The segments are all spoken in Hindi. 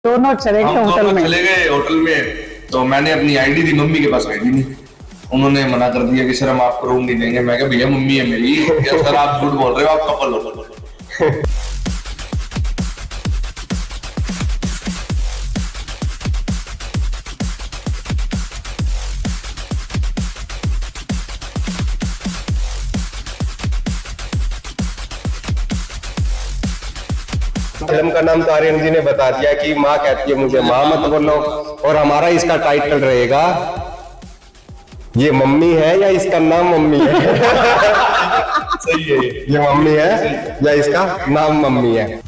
दोनों चले गए होटल में। चले गए होटल में, तो मैंने अपनी आईडी दी, मम्मी के पास आईडी नहीं। उन्होंने मना कर दिया कि सर हम आपको रूम नहीं देंगे। मैं कहा भैया मम्मी है मेरी, क्या सर आप झूठ बोल रहे हो, आप कपल हो। फिल्म का नाम तो आर्यन जी ने बता दिया कि माँ कहती है मुझे माँ मत बोलो, और हमारा इसका टाइटल रहेगा ये मम्मी है या इसका नाम मम्मी है। सही है, ये मम्मी है या इसका नाम मम्मी है।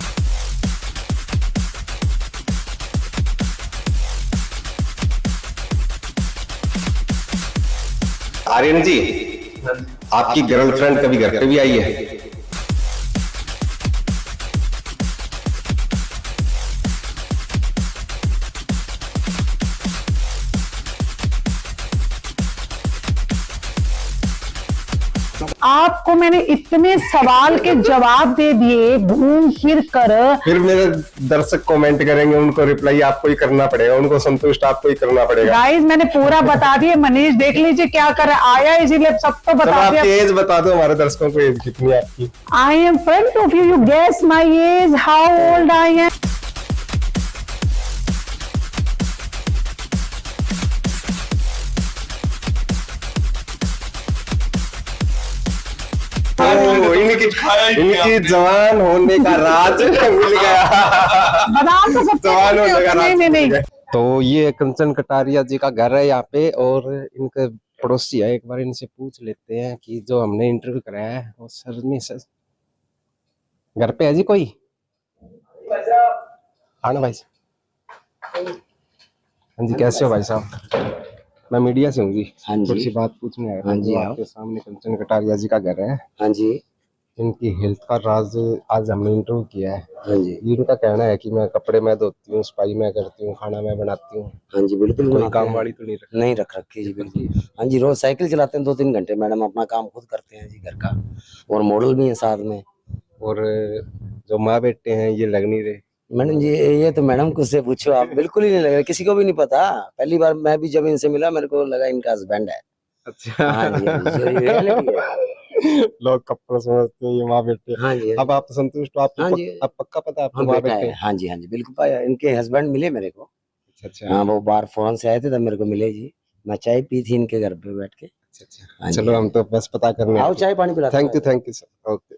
आर्यन जी, आपकी गर्लफ्रेंड कभी घर पे भी आई है? आपको मैंने इतने सवाल के जवाब दे दिए घूम फिर कर। फिर मेरे दर्शक कमेंट करेंगे, उनको रिप्लाई आपको ही करना पड़ेगा, उनको संतुष्ट आपको ही करना पड़ेगा। गाइस मैंने पूरा बता दिया, मनीष देख लीजिए क्या कर रहा है, आया इसीलिए सब तो बता दिया। आपकी एज बता दो हमारे दर्शकों को, एज कितनी है आपकी? I am front of you, you guess my age, how old I am. इनकी जवान होने का राज मिल गया। बता तो सकते जवान होने का राज नहीं नहीं। तो ये कंचन कटारिया जी का घर है यहाँ पे, और इनके पड़ोसी है। एक बार इनसे पूछ लेते हैं कि जो हमने इंटरव्यू कराया है वो सर में सर घर पे है जी कोई? हाँ ना भाई साहब। हाँ जी, कैसे हो भाई साहब? मैं मीडिया से हूँ जी। हाँ जी। थोड़ी सी बात पूछने आया था। हाँ जी, आपके सामने कंचन कटारिया जी का घर है। हाँ जी। इनकी हेल्थ का राज आज हमने इंटरव्यू किया है। हाँ जी। इनका कहना है कि मैं कपड़े मैं धोती हूँ, सफाई मैं करती हूँ, खाना मैं बनाती हूँ। हाँ जी बिल्कुल। कोई काम वाली तो नहीं रख रखी जी, बिल्कुल। हाँ जी, रोज साइकिल चलाते हैं 2-3 घंटे मैडम, अपना काम खुद करते हैं जी घर का, और मॉडल भी है साथ में। और जो माँ बेटे हैं ये लग नहीं रहे मैडम जी, ये तो मैडम को से पूछो आप, बिल्कुल ही नहीं लग रहा, किसी को भी नहीं पता। पहली बार मैं भी जब इनसे मिला मेरे को लगा इनका हस्बैंड है। अच्छा। हाँ जी, हाँ जी, ये reality है। लोग कपड़े समझते हैं ये माँ बेटे। हाँ जी। अब आप संतुष्ट हो? आपको हाँ जी। अब पक्का पता आपको हाँ माँ बेटा बेटे? है। हाँ जी, हाँ जी बिल्कुल पाया। इनके हस्बैंड मिले मेरे को। अच्छा। हाँ, वो बाहर फॉरेन से आए थे तब मेरे को मिले जी। मैं चाय पी थी इनके घर पे बैठ के। अच्छा। चलो हम तो बस पता करने आओ चाय पानी पिलाते हैं। Thank you sir. ओके।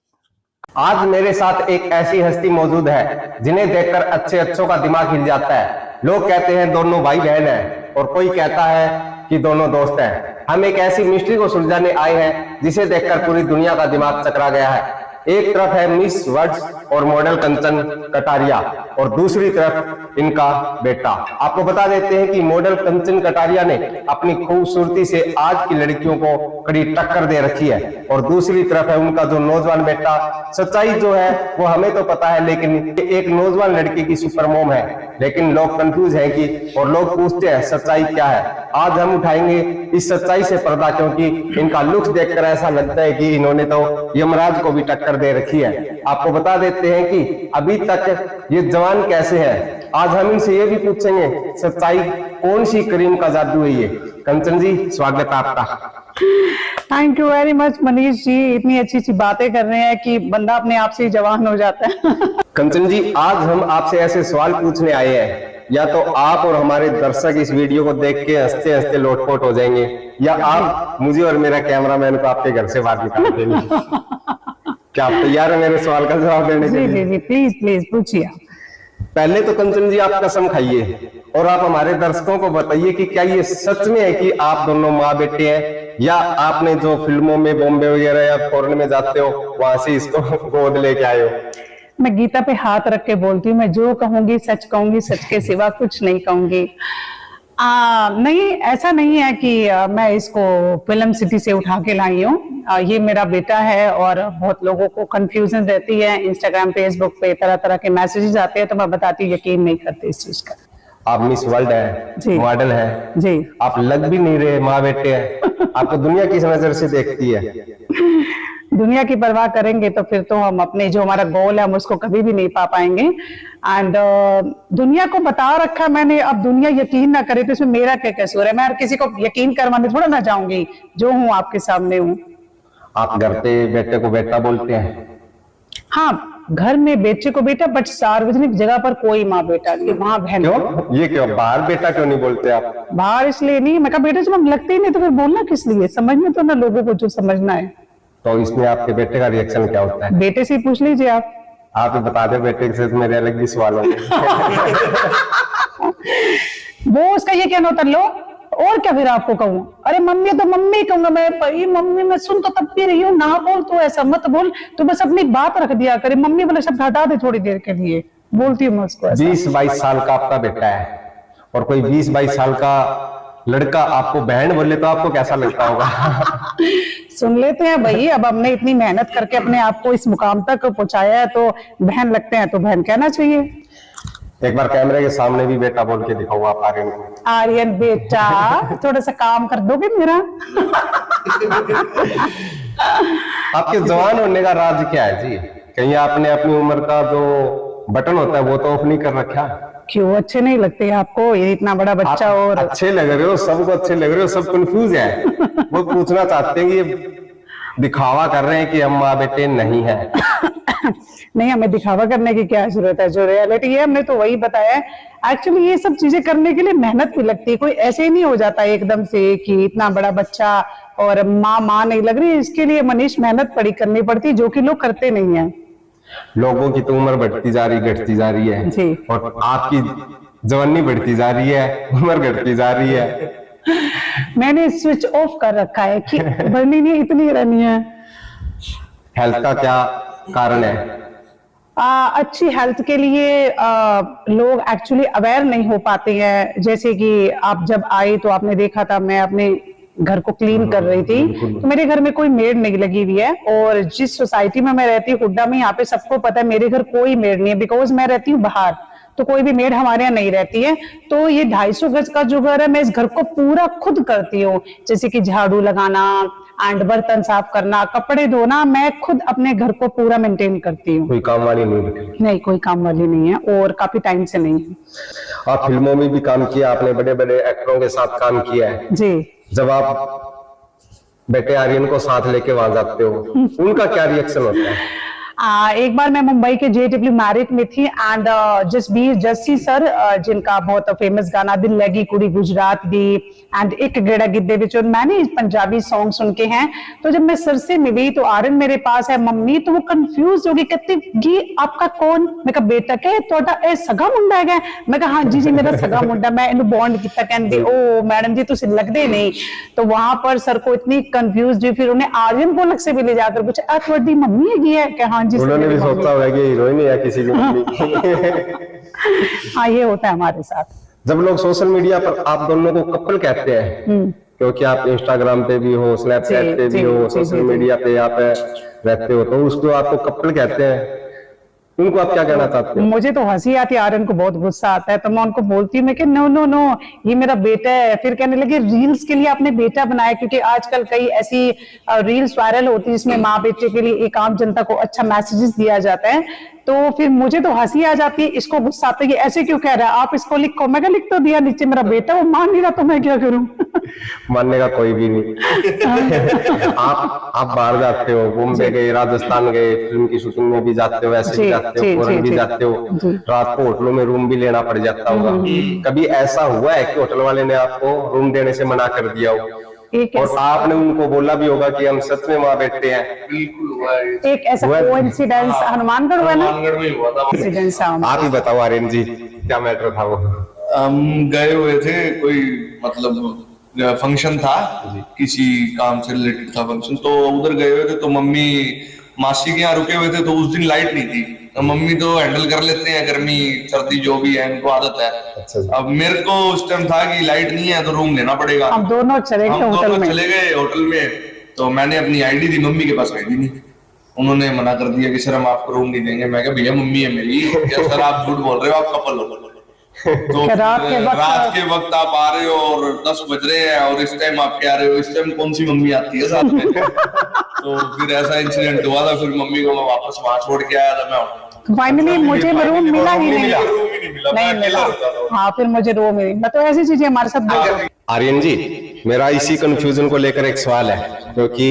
आज मेरे साथ एक ऐसी हस्ती मौजूद है जिन्हें देखकर अच्छे अच्छों का दिमाग हिल जाता है। लोग कहते हैं दोनों भाई बहन हैं, और कोई कहता है कि दोनों दोस्त हैं। हम एक ऐसी मिस्ट्री को सुलझाने आए हैं जिसे देखकर पूरी दुनिया का दिमाग चकरा गया है। एक तरफ है मिस वर्ल्ड और मॉडल कंचन कटारिया, और दूसरी तरफ इनका बेटा। आपको बता देते हैं कि मॉडल कंचन कटारिया ने अपनी खूबसूरती से आज की लड़कियों को कड़ी टक्कर दे रखी है, और दूसरी तरफ है उनका जो नौजवान बेटा। सच्चाई जो है वो हमें तो पता है, लेकिन एक नौजवान लड़की की सुपर मॉम है, लेकिन लोग कंफ्यूज हैं कि, और लोग पूछते हैं सच्चाई क्या है। आज हम उठाएंगे इस सच्चाई से पर्दा, क्योंकि इनका लुक्स देखकर ऐसा लगता है कि इन्होंने तो यमराज को भी टक्कर दे रखी है। आपको बता देते हैं कि अभी तक ये जवान कैसे है। आज हम इनसे ये भी पूछेंगे सच्चाई कौन सी करीम का जादू है ये। कंचन जी, स्वागत है आपका। Thank you very much Manish ji, इतनी अच्छी अच्छी बातें कर रहे हैं कि बंदा अपने आप से ही जवान हो जाता है। कंचन जी, आज हम आपसे ऐसे सवाल पूछने आए हैं, या तो आप और हमारे दर्शक इस वीडियो को देख के हंसते हंसते लोटपोट हो जाएंगे, या आप मुझे और मेरा कैमरामैन को आपके घर से बाहर निकाल देंगे। क्या आप तैयार है मेरे सवाल का जवाब देने के लिए? जी प्लीज प्लीज पूछिए। पहले तो कंचन जी आप कसम खाइए और आप हमारे दर्शकों को बताइए कि क्या ये सच में है कि आप दोनों माँ बेटे हैं, या आपने जो फिल्मों में बॉम्बे वगैरह या फॉरेन में जाते हो वहां से इसको गोद लेके आए हो? मैं गीता पे हाथ रख के बोलती हूँ, मैं जो कहूंगी, सच के सिवा कुछ नहीं कहूंगी। नहीं, ऐसा नहीं है कि मैं इसको फिल्म सिटी से उठा के लाई हूँ। ये मेरा बेटा है, और बहुत लोगों को कंफ्यूजन रहती है। इंस्टाग्राम फेसबुक पे तरह तरह के मैसेजेस आते हैं, तो मैं बताती हूँ, यकीन नहीं करते इस चीज का। आप मिस वर्ल्ड है, मॉडल है जी, आप लग भी नहीं रहे माँ बेटे हैं। आपको दुनिया किस नजर से देखती है? दुनिया की परवाह करेंगे तो फिर तो हम अपने जो हमारा गोल है हम उसको कभी भी नहीं पा पाएंगे। एंड दुनिया को बता रखा मैंने, अब दुनिया यकीन ना करे तो इसमें मेरा क्या कसूर है? मैं हर किसी को यकीन करवाने थोड़ा ना जाऊंगी, जो हूँ आपके सामने हूँ। आप घर पे बेटे को बेटा बोलते हैं? हाँ, घर में बेटे को बेटा, बट सार्वजनिक जगह पर कोई माँ बेटा नहीं, माँ बहन। क्यों? ये क्यों? बाहर बेटा क्यों नहीं बोलते आप? बाहर इसलिए नहीं, मैं कहा बेटे जब हम लगते ही नहीं तो फिर बोलना किस लिए? समझने तो ना लोगों को जो समझना है। तो इसमें आपके बेटे का रिएक्शन क्या होता है? बेटे से ही पूछ लीजिए आप। आप ही बता दे, बेटे से मेरे अलग ही सवाल होंगे। वो उसका ये कहना होता, लो और क्या फिर आपको कहूँ? अरे मम्मी तो मम्मी कहूंगा मैं, भाई मम्मी मैं सुन तो तब भी रही हूँ, ना बोल तो ऐसा मत बोल, तो बस अपनी बात रख दिया करे। मम्मी वाला शब्द हटा दे थोड़ी देर के लिए, बोलती हूँ मैं उसको ऐसा। 20-22 साल का आपका बेटा है और कोई 20-22 साल का लड़का आपको बहन बोले तो आपको कैसा लगता होगा? सुन लेते हैं भाई, अब हमने इतनी मेहनत करके अपने आप को इस मुकाम तक पहुंचाया है तो बहन लगते हैं तो बहन कहना चाहिए। एक बार कैमरे के सामने भी बेटा बोल के दिखाओ आप आर्यन को। आर्यन बेटा थोड़ा सा काम कर दोगे मेरा? आपके जवान होने का राज क्या है जी? कहीं आपने अपनी उम्र का जो बटन होता है वो तो ऑफ नहीं कर रखा? क्यों अच्छे नहीं लगते आपको? ये इतना बड़ा बच्चा आप और अच्छे लग रहे हो, सबको अच्छे लग रहे हो, सब कंफ्यूज है। वो पूछना चाहते हैं कि ये दिखावा कर रहे हैं कि हम माँ बेटे नहीं है। नहीं, हमें दिखावा करने की क्या जरूरत है? जो रियलिटी है हमने तो वही बताया है। एक्चुअली ये सब चीजें करने के लिए मेहनत भी लगती है, कोई ऐसे ही नहीं हो जाता एकदम से कि इतना बड़ा बच्चा और माँ नहीं लग रही। इसके लिए मनीष मेहनत बड़ी करनी पड़ती है, जो कि लोग करते नहीं है। लोगों की तो उम्र बढ़ती जा रही, घटती जा रही है जी। और आपकी जवानी बढ़ती जा रही है, उम्र घटती जा रही है। मैंने स्विच ऑफ कर रखा है कि बढ़नी नहीं, इतनी रहनी है। हेल्थ का क्या कारण है? अच्छी हेल्थ के लिए लोग एक्चुअली अवेयर नहीं हो पाते हैं। जैसे कि आप जब आए तो आपने देखा था मैं अपने घर को क्लीन कर रही थी, तो मेरे घर में कोई मेड नहीं लगी हुई है। और जिस सोसाइटी में मैं रहती हूँ हुड्डा में, यहाँ पे सबको पता है मेरे घर कोई मेड नहीं है, बिकॉज मैं रहती हूँ बाहर, तो कोई भी मेड हमारे यहाँ नहीं रहती है। तो ये 250 गज का जो घर है, मैं इस घर को पूरा खुद करती हूँ। जैसे कि झाड़ू लगाना एंड बर्तन साफ करना, कपड़े धोना, मैं खुद अपने घर को पूरा मेंटेन करती हूँ। कोई काम वाली नहीं रखी? नहीं, कोई काम वाली नहीं है और काफी टाइम से नहीं है। आप फिल्मों में भी काम किया, आपने बड़े बड़े एक्टरों के साथ काम किया है जी। जब आप बेटे आर्यन को साथ लेके वहां जाते हो, उनका क्या रिएक्शन होता है? एक बार मैं मुंबई के JW मैरिट में थी एंड जसबीर जस्सी सर, जिनका बहुत फेमस गाना दिल लगी कुड़ी गुजरात दी एंड एक गेड़ा गिद्दे विच, मैंने पंजाबी सॉन्ग सुन के हैं। तो जब मैं सर से मिली तो आर्यन मेरे पास है, मम्मी, तो वो कंफ्यूज हो गई, कहती ये आपका कौन? मैं कहा बेटा के तोड़ा ए सगा मुंडा है? मैं कहा हाँ जी मेरा सगा मुंडा, मैं इन्हें बॉन्ड किया। कहते ओ मैडम जी तुम लगते नहीं। तो वहां पर सर को इतनी कंफ्यूज हुई, फिर उन्हें आर्यन को अलग से भी ले जाकर पूछा तुम्हारी मम्मी है क्या? हाँ जी। उन्होंने भी सोचा होगा कि हीरोइन है किसी की मम्मी। हाँ, ये होता है हमारे साथ। जब लोग सोशल मीडिया पर आप दोनों को कपल कहते हैं, क्योंकि आप इंस्टाग्राम पे भी हो, स्नैपचैट पे भी हो, सोशल मीडिया पे आप रहते हो, तो उसको आपको कपल कहते हैं, उनको आप क्या कहना चाहते हो? मुझे तो हंसी आती है, आर्यन को बहुत गुस्सा आता है, तो मैं उनको बोलती हूँ मैं कि नो नो नो ये मेरा बेटा है। फिर कहने लगे रील्स के लिए आपने बेटा बनाया, क्योंकि आजकल कई ऐसी रील्स वायरल होती है जिसमें माँ बेटे के लिए एक आम जनता को अच्छा मैसेजेस दिया जाता है। तो फिर मुझे तो हंसी आ जाती है, इसको गुस्सा आता है कि ऐसे क्यों कह रहा है, आप इसको लिखो। मैं लिख तो दिया नीचे मेरा बेटा, वो मान नहीं रहा तो मैं क्या करूं? मानने का कोई भी नहीं। आप बाहर जाते हो, बॉम्बे गए, राजस्थान गए, फिल्म की शूटिंग में भी जाते हो, ऐसे भी जाते हो, फॉरेन भी जाते हो, रात को होटलों में रूम भी लेना पड़ जाता होगा। कभी ऐसा हुआ है कि होटल वाले ने आपको रूम देने से मना कर दिया हो और आपने उनको बोला भी होगा कि हम सच में माँ बेटे हैं? बिल्कुल हुआ है। एक ऐसा कोइंसिडेंस हनुमानगढ़ हुआ ना, हनुमानगढ़ में हुआ था। इंसिडेंस। आप ही बताओ आर्यन जी, क्या मैटर था वो? हम गए हुए थे, कोई मतलब फंक्शन था, किसी काम से रिलेटेड था फंक्शन, तो उधर गए हुए थे। तो मम्मी मासी के यहाँ रुके हुए थे, तो उस दिन लाइट नहीं थी। तो मम्मी तो हैंडल कर लेते हैं, गर्मी सर्दी जो भी है उनको आदत है। अच्छा। अब मेरे को उस टाइम था कि लाइट नहीं है तो रूम लेना पड़ेगा। हम दोनों चले गए होटल में। तो मैंने अपनी आईडी दी, मम्मी के पास आईडी नहीं। उन्होंने मना कर दिया कि सर हम आपको रूम नहीं देंगे। मैं कहा भैया मम्मी है मेरी, क्या सर आप झूठ बोल रहे हो, आप कपल हो। तो रात के वक्त आप आ रहे हो और 10 बज रहे हैं और इस टाइम आप क्या आ रहे हो, इस टाइम कौन सी मम्मी आती है साथ में? तो फिर ऐसा इंसिडेंट हुआ था, फिर मम्मी को मैं वापस वहां छोड़ के आया था मैं। फाइनली मुझे रूम मिला ही नहीं, रूम ही नहीं मिला, मैं नहीं मिला। अकेला होता था। हाँ, फिर मुझे रूम मिली। मतलब ऐसी चीजें हमारे साथ आर्यन जी, मेरा इसी कंफ्यूजन को लेकर एक सवाल है, क्योंकि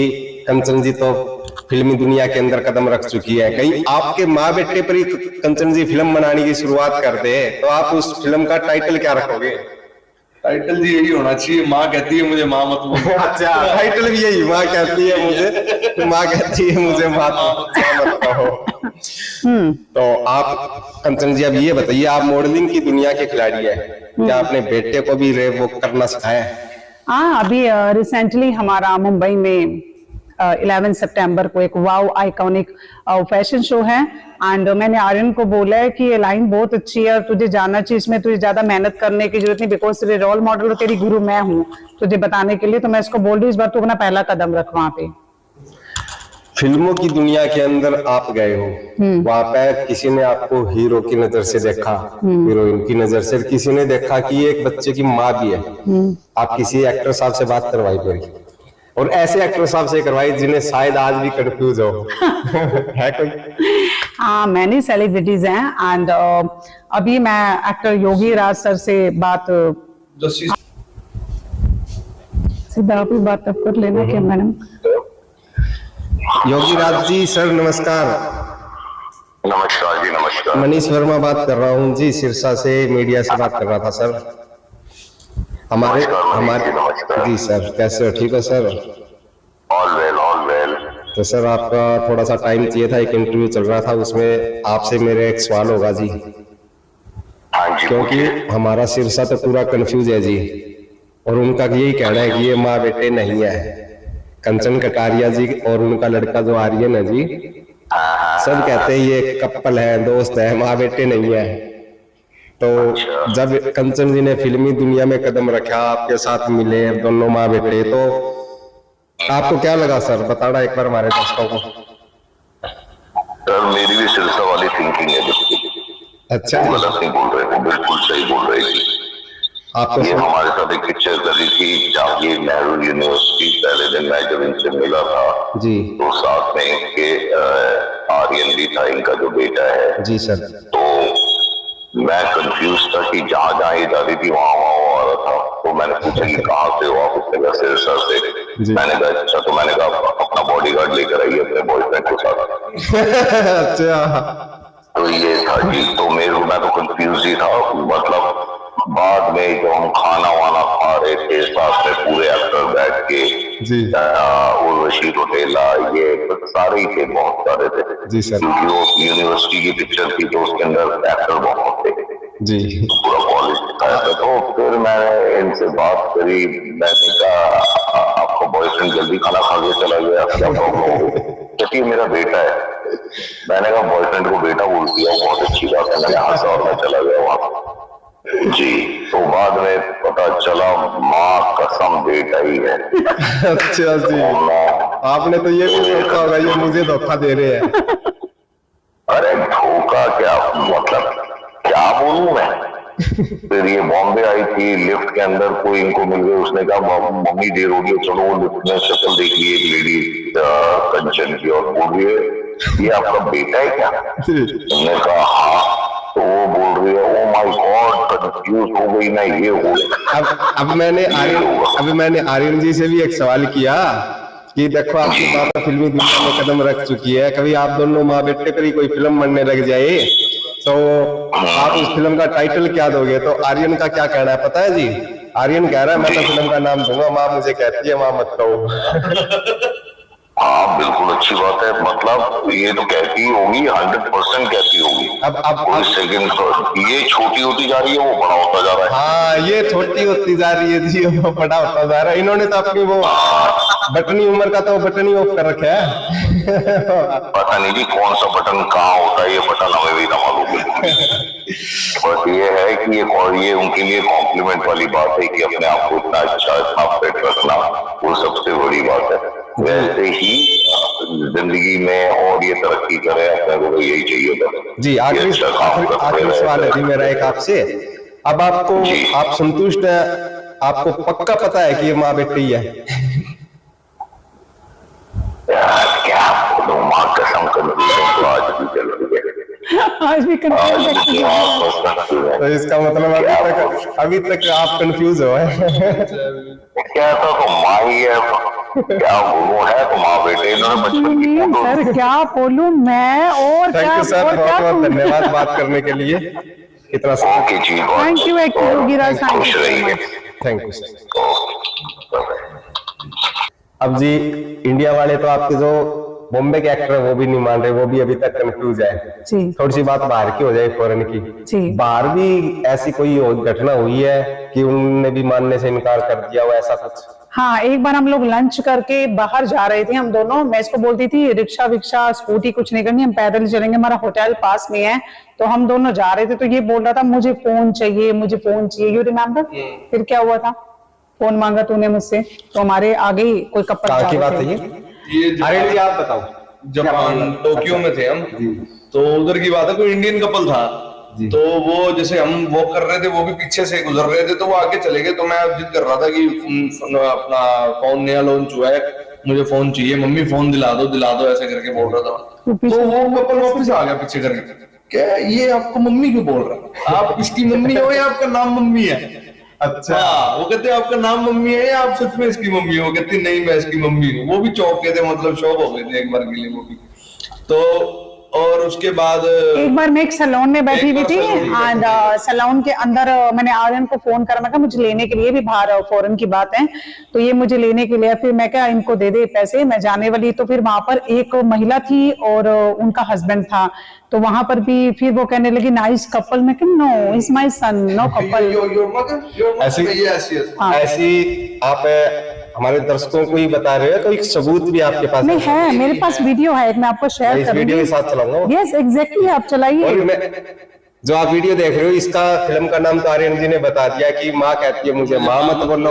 कंचन जी तो फिल्मी दुनिया के अंदर कदम रख चुकी है। कहीं आपके माँ बेटे पर ही कंचन जी फिल्म बनाने की शुरुआत कर दे तो आप उस फिल्म का टाइटल क्या रखोगे? टाइटल जी यही होना चाहिए, माँ कहती है मुझे माँ मत बोलो। अच्छा, टाइटल भी यही, माँ कहती है मुझे, माँ कहती है मुझे माँ मत कहो। तो आप कंचन जी अब ये बताइए, आप मॉडलिंग की दुनिया के खिलाड़ी है, क्या आपने बेटे को भी वो करना सिखाया? हाँ, अभी रिसेंटली हमारा मुंबई में 11 सितंबर को एक वाव आइकॉनिक फैशन शो है, एंड मैंने आर्यन को बोला है कि ये लाइन बहुत अच्छी है और तुझे जाना चाहिए, इसमें तुझे ज्यादा मेहनत करने की जरूरत नहीं, बिकॉज तेरे रोल मॉडल और तेरी गुरु मैं हूँ तुझे बताने के लिए। तो मैं इसको बोल रही हूँ, इस बार तू अपना पहला कदम रख वहां पे। फिल्मों की दुनिया के अंदर आप गए हो, वहां पे किसी ने आपको हीरो की नजर से देखा, हीरोइन की नजर से, किसी ने देखा कि ये एक बच्चे की माँ भी है। आप किसी एक्टर साहब से बात करवाई मेरी, और ऐसे एक्टर साहब से करवाई जिन्हें शायद आज भी कंफ्यूज हो है कोई? हाँ, मैंने सेलिब्रिटीज हैं, एंड अभी मैं एक्टर योगी राज सर से बात सीधा आप ही बात अब कर लेना क्या मैडम? योगी राज जी सर नमस्कार। नमस्कार जी, नमस्कार। मनीष वर्मा बात कर रहा हूँ जी, सिरसा से मीडिया से बात कर रहा था सर। हमारे जी सर, कैसे हो? ठीक हो sir? All well, all well. तो सर आपका थोड़ा सा टाइम चाहिए था, एक इंटरव्यू चल रहा था, उसमें आपसे मेरे एक सवाल होगा जी। हाँ जी, क्योंकि हमारा सिरसा तो पूरा कंफ्यूज है जी, और उनका यही कहना है कि ये माँ बेटे नहीं है, कंचन कटारिया जी और उनका लड़का जो आर्यन है जी, सब कहते हैं ये कपल है, दोस्त है, माँ बेटे नहीं है। तो जब कंचन जी ने फिल्मी दुनिया में कदम रखा, आपके साथ मिले दोनों माँ बेटे, तो आपको क्या लगा सर? बताना एक बार हमारे दर्शकों को। सर मेरी भी सिरसा वाली थिंकिंग है, अच्छा, गलत नहीं बोल रहे, बिल्कुल सही बोल रहे हैं। आपको ये हमारे साथ एक पिक्चर करी थी जागीर नेहरू यूनिवर्सिटी, पहले दिन मैं जब इनसे मिला था जी, तो साथ में इनके आर्यन भी था, इनका जो बेटा है जी सर। तो मैं कंफ्यूज था कि जहाँ जहाँ ये जाती थी वहां वहां आ रहा था। तो मैंने पूछा कि कहाँ से हो आप? उसने कहा सिरसा से। मैंने कहा अच्छा, तो मैंने कहा अपना बॉडीगार्ड लेकर आइए अपने बॉयफ्रेंड के साथ। अच्छा, तो ये था जी। तो मैं तो कंफ्यूज ही था। मतलब बाद में जब हम खाना वाना खा रहे थे साथ में पूरे एक्टर बैठ के जी, उर्वशी रोटेला, ये सारे ही थे, बहुत सारे थे जी सर, क्योंकि वो यूनिवर्सिटी की पिक्चर थी तो उसके अंदर एक्टर बहुत थे जी, पूरा कॉलेज दिखाया था। तो फिर मैंने इनसे बात करी, मैंने कहा आपका बॉयफ्रेंड जल्दी खाना खा के चला गया, क्या प्रॉब्लम हो गई? क्योंकि मेरा बेटा है। मैंने कहा बॉयफ्रेंड को बेटा बोल दिया, बहुत अच्छी बात है। मैंने हंसा और मैं चला गया वहां जी। तो बाद में पता चला माँ कसम बेटा ही है। अच्छा जी, आपने तो ये भी सोचा होगा ये मुझे धोखा दे रहे हैं। अरे धोखा क्या, मतलब क्या बोलूं मैं। फिर ये बॉम्बे आई थी, लिफ्ट के अंदर कोई इनको मिल गई, उसने कहा मम्मी देर हो गई, चलो वो लिफ्ट में शक्ल देख ली एक लेडी कंचन की और बोल रही है ये आपका बेटा है क्या? हमने कहा हाँ। तो वो बोल रही है ओ माय गॉड, कंफ्यूज हो गई ना, ये हो गया। अब मैंने आर्यन जी से भी एक सवाल किया कि देखो आपकी माता फिल्मी दुनिया में कदम रख चुकी है, कभी आप दोनों माँ बेटे पर ही कोई फिल्म बनने लग जाए तो आप उस फिल्म का टाइटल क्या दोगे? तो आर्यन का क्या कहना है पता है जी? आर्यन कह रहा है मैं तो फिल्म का नाम दूंगा माँ मुझे कहती है माँ मत कहो। हाँ बिल्कुल अच्छी बात है। मतलब ये तो कहती होगी, 100% कहती होगी। अब कोई सेकंड ये छोटी होती जा रही है, वो बड़ा होता जा रहा है। हाँ, ये छोटी होती जा रही है जी, वो बड़ा होता जा रहा है। इन्होंने तो अपनी वो बटनी उम्र का तो बटन ही ऑफ कर रखा है। पता नहीं जी कौन सा बटन कहाँ होता है, ये बटन हमें भी ना मालूम। बस ये है कि ये उनके लिए कॉम्प्लीमेंट वाली बात है कि अपने आप को इतना अच्छा इतना फिट रखना, वो सबसे बड़ी बात है। वैसे ही जिंदगी में और ये तरक्की करे, अपने को यही चाहिए था जी। आखिरी सवाल है जी मेरा एक आपसे। अब आपको आप संतुष्ट है? आपको पक्का पता है कि ये माँ बेटी है? आज भी कंफ्यूज है कि आप तो confused हैं। तो इसका मतलब अभी तक आप कंफ्यूज हो क्या था तो माँ ही है, क्या बोलूं, है तो माँ बेटे इन्होंने बचपन की फोटो। सर क्या बोलूं मैं और थैंक क्या यू सर, और क्या बहुत बहुत कहूं? धन्यवाद बात करने के लिए, इतना समय। ओके जी, थैंक यू योगीराज, थैंक खुश यू सो रहिए। मच। Thank you sir. अब जी इंडिया वाले तो आपके जो बॉम्बे के एक्टर है वो भी नहीं मान रहे, वो भी अभी तक कंफ्यूज है। जी थोड़ी सी बात बाहर की हो जाए, फॉरेन की। जी। बाहर भी ऐसी कोई घटना हुई है कि उन्होंने भी मानने से इनकार कर दिया हो, ऐसा कुछ? हाँ, एक बार हम लोग लंच करके बाहर जा रहे थे हम दोनों, मैं इसको बोलती थी रिक्शा विक्शा स्कूटी कुछ नहीं करनी, हम पैदल चलेंगे, हमारा होटल पास में है। तो हम दोनों जा रहे थे, तो ये बोल रहा था मुझे फोन चाहिए, मुझे फोन चाहिए, यू रिमेम्बर? फिर क्या हुआ था, फोन मांगा तूने मुझसे, तो हमारे आगे ही कोई कपल कहाँ की बात है ये अरे जी आप बताओ। जापान टोक्यो में थे हम, तो उधर की बात है, कोई इंडियन कपल था, तो वो जैसे हम वॉक कर रहे थे, वो भी पीछे से गुजर रहे थे, तो वो आगे चले गए, तो मैं जिद कर रहा था कि अपना फोन नया लॉन्च हुआ है, मुझे फोन चाहिए, मम्मी फोन दिला दो ऐसे करके बोल रहा था। तो वो कपल वापस आ गया पीछे करके, क्या ये आपको मम्मी क्यों बोल रहा है, आप इसकी मम्मी हो या आपका नाम मम्मी है? अच्छा, वो कहते आपका नाम मम्मी है या आप सच में इसकी मम्मी हो? कहती नहीं मैं इसकी मम्मी हूँ। वो भी चौंक गए थे, मतलब शॉक हो गए थे एक बार के लिए वो भी। तो और उसके बाद एक बार मैं एक सैलून में बैठी हुई थी, एंड सैलून के अंदर मैंने आर्यन को फोन करा, मैं कहा मुझे लेने के लिए, भी बाहर फॉरेन की बात है, तो ये मुझे लेने के लिए, फिर मैं क्या इनको दे दे पैसे, मैं जाने वाली। तो फिर वहां पर एक महिला थी और उनका हस्बैंड था, तो वहां पर भी फिर वो कहने लगी नाइस कपल, मैं कहा no is my son, no couple. ऐसी आप हमारे दर्शकों को ही बता रहे हो, तो एक सबूत भी आपके पास नहीं है, मेरे पास वीडियो है, मैं आपको मैं शेयर इस वीडियो के करूंगी। साथ चलाऊंगा। यस एग्जैक्टली, आप और चलाइए। मैं जो आप वीडियो देख रहे हो, इसका फिल्म का नाम तो आर्यन जी ने बता दिया कि माँ कहती है मुझे माँ मत बोलो,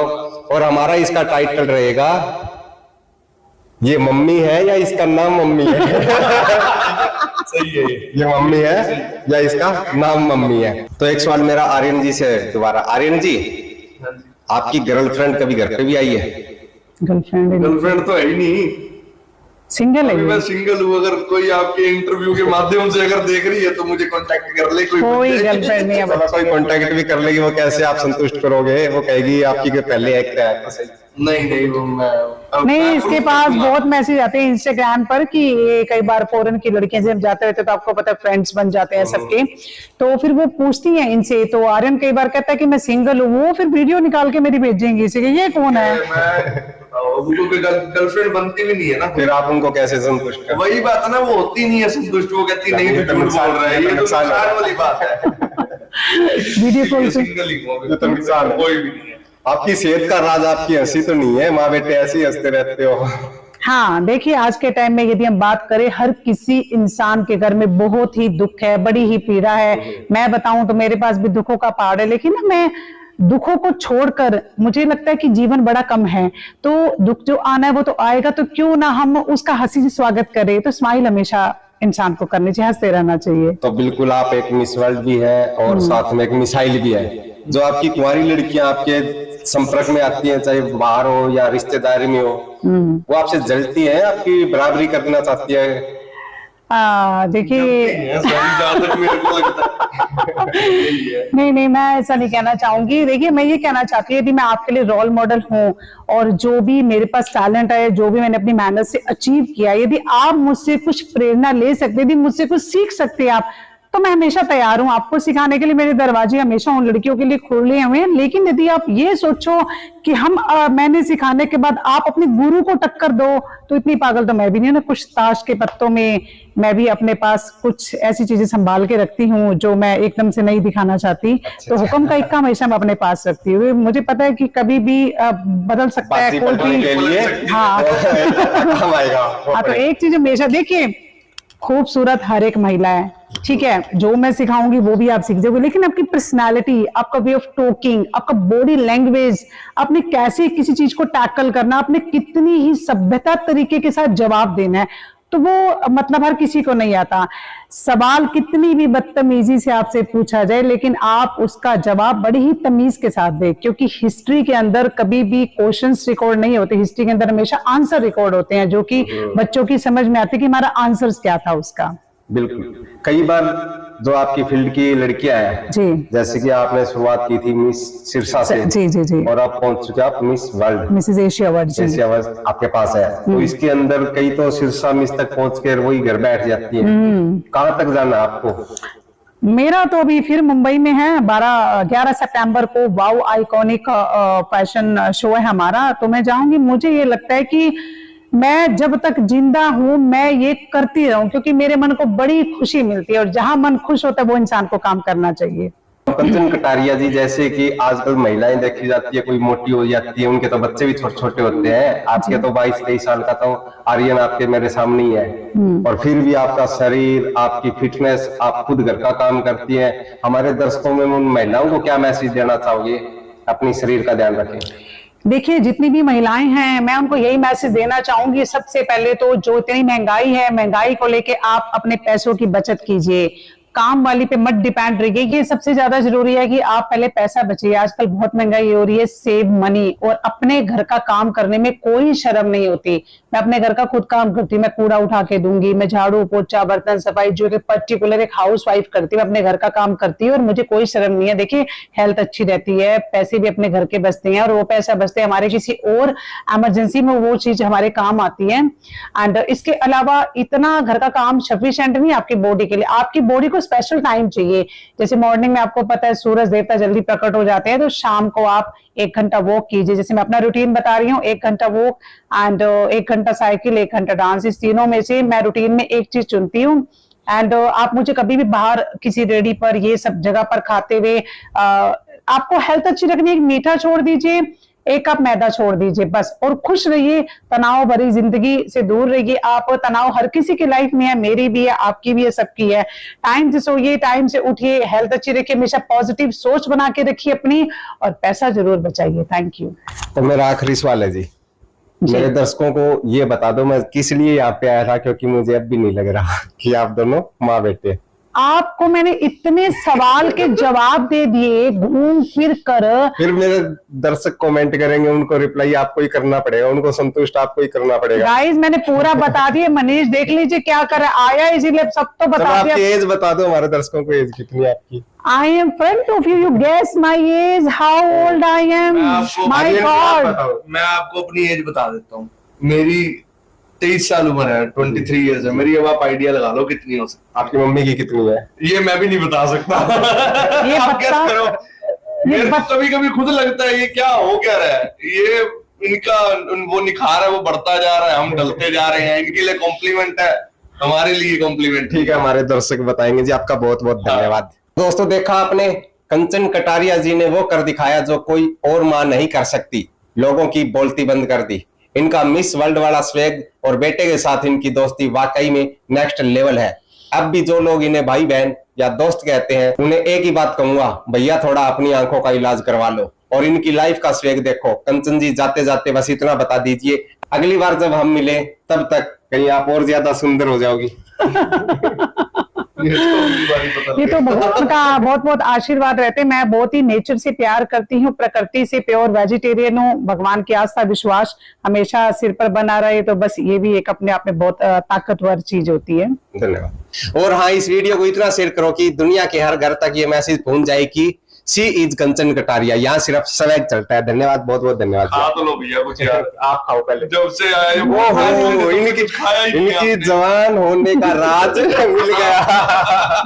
और हमारा इसका टाइटल रहेगा ये मम्मी है या इसका नाम मम्मी है। सही है, ये मम्मी है या इसका नाम मम्मी है। तो एक सवाल मेरा आर्यन जी से दोबारा, आर्यन जी आपकी गर्लफ्रेंड कभी घर पे भी आई है? गर्लफ्रेंड तो है ही नहीं, सिंगल अभी है, मैं सिंगल हूँ। अगर कोई आपके इंटरव्यू के माध्यम से अगर देख रही है तो मुझे कांटेक्ट कर ले, कोई कोई गर्लफ्रेंड नहीं है। चलो कोई कांटेक्ट भी कर लेगी, वो कैसे आप संतुष्ट करोगे? वो कहेगी आपकी कोई पहले एक्टर है तो सही। नहीं वो नहीं, इसके पास बहुत मैसेज आते हैं इंस्टाग्राम पर कि ये कई बार फॉरेन की लड़कियां जब जाते रहते तो आपको पता है फ्रेंड्स बन जाते हैं सबके, तो फिर वो पूछती हैं इनसे, तो आर्यन कई बार कहता है कि मैं सिंगल हूँ, वो फिर वीडियो निकाल के मेरी भेजेंगी इसे कि ये कौन है। गर्लफ्रेंड बनती भी नहीं है ना, फिर आप उनको कैसे संतुष्ट कर? वही बात है ना, वो होती नहीं है संतुष्ट, वो कहती नहीं ये तो तो झूठ बोल रहा है, ये तो नुकसान नुकसान वाली बात है। वीडियो कॉल से सिंगल ही हूँ, ये तो नुकसान है। कोई भी नहीं है। आपकी सेहत का राज आपकी हंसी तो नहीं है? माँ बेटे ऐसे ही हंसते रहते हो। हाँ, देखिए आज के टाइम में यदि हम बात करें, हर किसी इंसान के घर में बहुत ही दुख है, बड़ी ही पीड़ा है। मैं बताऊं तो मेरे पास भी दुखों का पहाड़ है, लेकिन ना मैं दुखों को छोड़कर, मुझे लगता है कि जीवन बड़ा कम है, तो दुख जो आना है वो तो आएगा, तो क्यों ना हम उसका हंसी से स्वागत करें। तो स्माइल हमेशा इंसान को करनी चाहिए, हंसते रहना चाहिए। तो बिल्कुल आप एक मिस वर्ल्ड भी है और साथ में एक मिसाइल भी है। जो आपकी कुंवारी लड़कियां आपके संपर्क में आती हैं, चाहे बाहर हो या रिश्तेदारी में हो, वो आपसे जलती है, आपकी बराबरी करना चाहती है? देखिए जहाँ तक मेरे को लगता है नहीं, मैं ऐसा नहीं कहना चाहूंगी। देखिए मैं ये कहना चाहती हूँ, यदि मैं आपके लिए रोल मॉडल हूँ और जो भी मेरे पास टैलेंट है, जो भी मैंने अपनी मेहनत से अचीव किया, यदि आप मुझसे कुछ प्रेरणा ले सकते, यदि मुझसे कुछ सीख सकते हैं आप, तो मैं हमेशा तैयार हूं आपको सिखाने के लिए। मेरे दरवाजे हमेशा उन लड़कियों के लिए खुले हुए हैं। लेकिन यदि आप ये सोचो कि मैंने सिखाने के बाद आप अपने गुरु को टक्कर दो, तो इतनी पागल तो मैं भी नहीं हूं ना। कुछ ताश के पत्तों में मैं भी अपने पास कुछ ऐसी चीजें संभाल के रखती हूँ जो मैं एकदम से नहीं दिखाना चाहती। तो हुक्म का इक्का हमेशा मैं अपने पास रखती हूँ। मुझे पता है कि कभी भी बदल सकता है कोई भी। हाँ तो एक चीज हमेशा देखिए, खूबसूरत हर एक महिला है, ठीक है, जो मैं सिखाऊंगी वो भी आप सीख जाओगे, लेकिन आपकी पर्सनालिटी, आपका वे ऑफ टॉकिंग, आपका बॉडी लैंग्वेज, आपने कैसे किसी चीज को टैकल करना, आपने कितनी ही सभ्यता तरीके के साथ जवाब देना है, तो वो मतलब हर किसी को नहीं आता। सवाल कितनी भी बदतमीजी से आपसे पूछा जाए, लेकिन आप उसका जवाब बड़ी ही तमीज के साथ दें, क्योंकि हिस्ट्री के अंदर कभी भी क्वेश्चंस रिकॉर्ड नहीं होते, हिस्ट्री के अंदर हमेशा आंसर रिकॉर्ड होते हैं, जो कि बच्चों की समझ में आती है कि हमारा आंसर क्या था उसका। बिल्कुल। कई बार जो आपकी फील्ड की लड़कियां हैं, जी जैसे कि आपने शुरुआत की थी मिस सिरसा से, जी जी जी और आप पहुंच चुके आप Miss World, Mrs Asia award जी। जैसी आवाज आपके पास है। तो इसके अंदर कई तो सिरसा मिस तक पहुंच कर वही घर बैठ जाती है। कहाँ तक जाना है आपको? मेरा तो अभी फिर मुंबई में है, 11 सितंबर को वाओ आइकॉनिक फैशन शो है हमारा, तो मैं जाऊंगी। मुझे ये लगता है कि मैं जब तक जिंदा हूं मैं ये करती रहूं, क्योंकि मेरे मन को बड़ी खुशी मिलती है, और जहां मन खुश होता है वो इंसान को काम करना चाहिए। कंचन कटारिया जी, जैसे कि आजकल महिलाएं देखी जाती है, कोई मोटी हो जाती है, उनके तो बच्चे भी छोटे छोटे होते हैं। आपके तो 22-23 साल का तो आर्यन आपके मेरे सामने ही है, और फिर भी आपका शरीर, आपकी फिटनेस, आप खुद घर का काम करती है। हमारे दर्शकों में उन महिलाओं को क्या मैसेज देना चाहोगे? अपनी शरीर का ध्यान रखें। देखिए, जितनी भी महिलाएं हैं मैं उनको यही मैसेज देना चाहूंगी। सबसे पहले तो जो इतनी महंगाई है, महंगाई को लेके आप अपने पैसों की बचत कीजिए, काम वाली पे मत डिपेंड रहिए। ये सबसे ज्यादा जरूरी है कि आप पहले पैसा बचाइए। आजकल बहुत महंगाई हो रही है, सेव मनी। और अपने घर का काम करने में कोई शर्म नहीं होती। मैं अपने घर का खुद काम करती हूँ, मैं कूड़ा उठा के दूंगी, मैं झाड़ू पोछा बर्तन सफाई जो कि पर्टिकुलर एक हाउस वाइफ करती हूँ, अपने घर का काम करती हूँ, और मुझे कोई शर्म नहीं है। देखिए, हेल्थ अच्छी रहती है, पैसे भी अपने घर के बचते हैं, और वो पैसा बचते हैं हमारे किसी और इमरजेंसी में, वो चीज हमारे काम आती है। एंड इसके अलावा इतना घर का काम सफिशिएंट नहीं आपकी बॉडी के लिए। आपकी बॉडी को स्पेशल टाइम चाहिए। जैसे मॉर्निंग में आपको पता है सूरज देवता जल्दी प्रकट हो जाते हैं, तो शाम को आप 1 घंटा वॉक कीजिए। जैसे मैं अपना रूटीन बता रही हूँ, 1 घंटा वॉक एंड 1 घंटा साइकिल, 1 घंटा डांस। इस तीनों में से मैं रूटीन में एक चीज चुनती हूँ। एंड आप मुझे कभी भी बाहर किसी रेडी पर ये सब जगह पर खाते हुए, आपको हेल्थ अच्छी रखनी है, मीठा छोड़ दीजिए, 1 कप मैदा छोड़ दीजिए बस, और खुश रहिए। तनाव भरी जिंदगी से दूर रहिए। आप तनाव हर किसी की लाइफ में है, मेरी भी है, आपकी भी है, सबकी है। टाइम से सोइए, टाइम से उठिए, हेल्थ अच्छी रखिए, हमेशा पॉजिटिव सोच बना के रखिए अपनी, और पैसा जरूर बचाइए। Thank you. तो मेरा आखिरी सवाल है जी, मेरे दर्शकों को ये बता दो मैं किस लिए यहाँ पे आया था, क्योंकि मुझे अब भी नहीं लग रहा कि आप दोनों माँ बेटे। आपको मैंने इतने सवाल के जवाब दे दिए घूम फिर कर। फिर मेरे दर्शक कमेंट करेंगे, उनको रिप्लाई आपको ही करना पड़ेगा, उनको संतुष्ट आपको ही करना पड़ेगा। गाइस, मैंने पूरा बता दिया। मनीष देख लीजिए क्या कर आया, इसीलिए सब तो बता दिया। आपकी एज बता दो हमारे दर्शकों को, एज कितनी है आपकी? I am front of you. You guess my age. How old I am? My God. मैं आपको अपनी एज बता देता हूँ। मेरी 23 साल उम्र है, 23 ईयर्स है मेरी। अब आप आइडिया लगा लो कितनी हो सकती। आपकी मम्मी की कितनी है? ये मैं भी नहीं बता सकता। ये आप बता- guess करो। मेरे को कभी कभी खुद लगता है ये क्या हो क्या रहा है, ये इनका वो निखार है वो बढ़ता जा रहा है, हम ढलते जा रहे हैं। इनके लिए कॉम्प्लीमेंट है, हमारे लिए कॉम्प्लीमेंट। ठीक है, हमारे दर्शक बताएंगे जी। आपका बहुत बहुत धन्यवाद। दोस्तों, देखा आपने, कंचन कटारिया जी ने वो कर दिखाया जो कोई और मां नहीं कर सकती। लोगों की बोलती बंद कर दी। इनका मिस वर्ल्ड वाला स्वैग और बेटे के साथ इनकी दोस्ती वाकई में नेक्स्ट लेवल है। अब भी जो लोग इन्हें भाई बहन या दोस्त कहते हैं, उन्हें एक ही बात कहूंगा, भैया थोड़ा अपनी आंखों का इलाज करवा लो और इनकी लाइफ का स्वैग देखो। कंचन जी, जाते जाते बस इतना बता दीजिए, अगली बार जब हम मिले तब तक कहीं आप और ज्यादा सुंदर हो जाओगी। ये तो भगवान का बहुत बहुत आशीर्वाद रहते। मैं बहुत ही नेचर से प्यार करती हूँ, प्रकृति से प्योर वेजिटेरियन हूँ। भगवान की आस्था विश्वास हमेशा सिर पर बना रहे, तो बस ये भी एक अपने आप में बहुत ताकतवर चीज होती है। धन्यवाद। और हाँ, इस वीडियो को इतना शेयर करो कि दुनिया के हर घर तक ये मैसेज पहुंच जाए कि शी इज कंचन कटारिया, यहाँ सिर्फ स्वैग चलता है। धन्यवाद, बहुत बहुत धन्यवाद। खा तो लो भैया कुछ यार। आप खाओ पहले। जब से आए वो हो, इनकी जवान होने का राज मिल गया।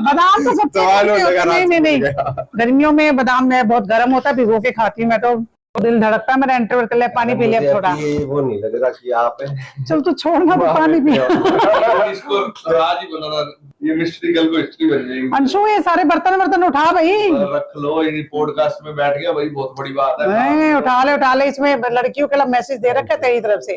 बादाम तो सब जवान होने का राज नहीं मिल नहीं, गया। गर्मियों में बादाम में बहुत गर्म होता है, भिगो के खाती हूँ मैं तो, दिल धड़कता है मेरा। एंटर कर ले, पानी पी लिया थोड़ा। वो नहीं लग रहा कि आप चल तो छोड़ना, तो पानी पी। इसको आज ही बनाना, ये मिस्ट्री कल को हिस्ट्री बन जाएगी। अंशु, ये सारे बर्तन उठा भाई, रख लो। इन पॉडकास्ट में बैठ गया भाई, बहुत बड़ी बात है। नहीं, उठा ले। इसमें लड़कियों के लिए मैसेज दे रखा है तेरी तरफ से।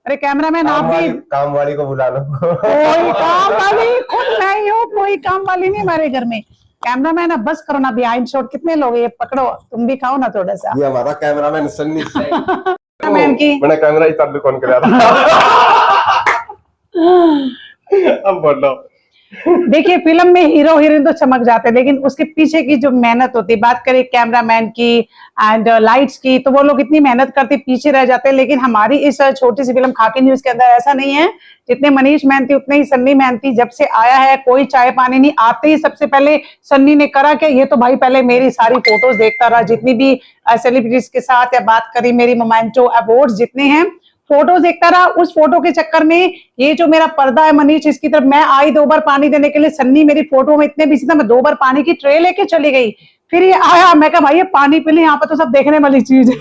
अरे कैमरामैन, आप भी काम वाली को बुला लो। कोई काम वाली खुद नहीं हो, कोई काम वाली नहीं हमारे घर में। कैमरामैन, अब बस करो ना, बिहाइंड शॉट कितने लोग, ये पकड़ो, तुम भी खाओ ना थोड़ा सा। ये हमारा कैमरामैन सन्नी कैमरामैन की मैंने कैमरा ही चालू कौन कराया था? अब बोलो। देखिए फिल्म में हीरो हीरोइन तो चमक जाते हैं, लेकिन उसके पीछे की जो मेहनत होती है, बात करें कैमरामैन की एंड लाइट्स की, तो वो लोग इतनी मेहनत करते पीछे रह जाते हैं। लेकिन हमारी इस छोटी सी फिल्म खाकी न्यूज के अंदर ऐसा नहीं है। जितने मनीष मेहनती उतने ही सन्नी मेहनती। जब से आया है कोई चाय पानी नहीं, आते ही सबसे पहले सन्नी ने करा क्या, ये तो भाई पहले मेरी सारी फोटोज देखता रहा, जितनी भी सेलिब्रिटीज के साथ या बात करी, मेरी मोमेंटो अवार्ड्स जितने हैं फोटोज देखता रहा। उस फोटो के चक्कर में ये जो मेरा पर्दा है मनीष, इसकी तरफ मैं आई 2 बार पानी देने के लिए, सन्नी मेरी फोटो में इतने बिजी था, मैं 2 बार पानी की ट्रे लेके चली गई। फिर ये आया, मैं कहा भाई ये पानी पी ले, यहाँ पर तो सब देखने वाली चीज है।